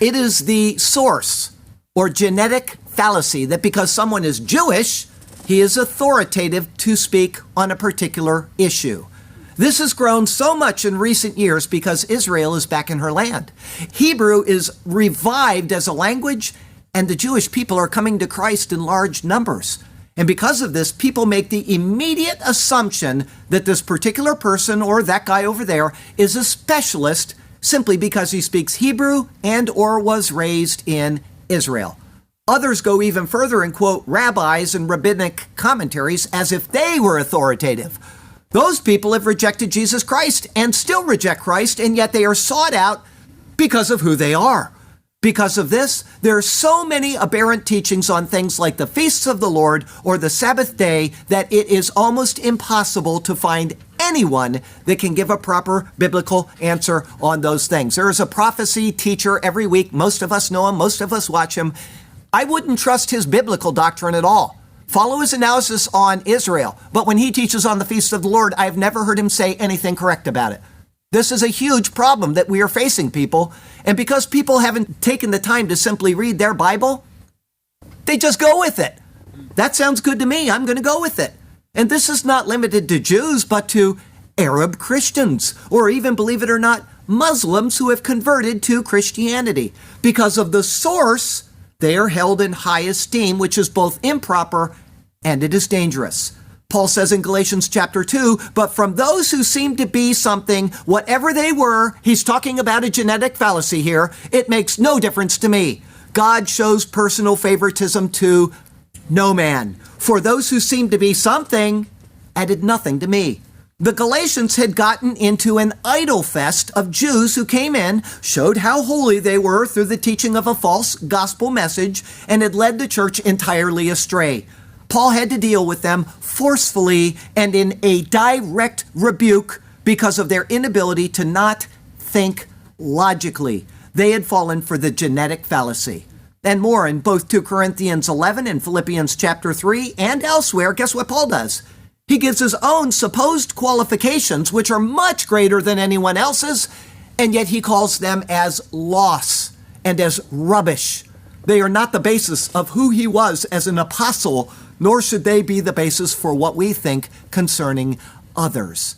It is the source or genetic fallacy that because someone is Jewish, he is authoritative to speak on a particular issue. This has grown so much in recent years because Israel is back in her land. Hebrew is revived as a language, and the Jewish people are coming to Christ in large numbers. And because of this, people make the immediate assumption that this particular person or that guy over there is a specialist simply because he speaks Hebrew and or was raised in Israel. Others go even further and quote rabbis and rabbinic commentaries as if they were authoritative. Those people have rejected Jesus Christ and still reject Christ, and yet they are sought out because of who they are. Because of this, there are so many aberrant teachings on things like the feasts of the Lord or the Sabbath day that it is almost impossible to find anyone that can give a proper biblical answer on those things. There is a prophecy teacher every week. Most of us know him. Most of us watch him. I wouldn't trust his biblical doctrine at all. Follow his analysis on Israel. But when he teaches on the feast of the Lord, I've never heard him say anything correct about it. This is a huge problem that we are facing, people. And because people haven't taken the time to simply read their Bible, they just go with it. That sounds good to me. I'm going to go with it. And this is not limited to Jews, but to Arab Christians, or even, believe it or not, Muslims who have converted to Christianity. Because of the source, they are held in high esteem, which is both improper and it is dangerous. Paul says in Galatians chapter 2, but from those who seem to be something, whatever they were, he's talking about a genetic fallacy here, it makes no difference to me. God shows personal favoritism to no man. For those who seem to be something added nothing to me. The Galatians had gotten into an idol fest of Jews who came in, showed how holy they were through the teaching of a false gospel message, and had led the church entirely astray. Paul had to deal with them forcefully and in a direct rebuke because of their inability to not think logically. They had fallen for the genetic fallacy. And more in both 2 Corinthians 11 and Philippians chapter 3 and elsewhere. Guess what Paul does? He gives his own supposed qualifications, which are much greater than anyone else's, and yet he calls them as loss and as rubbish. They are not the basis of who he was as an apostle, nor should they be the basis for what we think concerning others.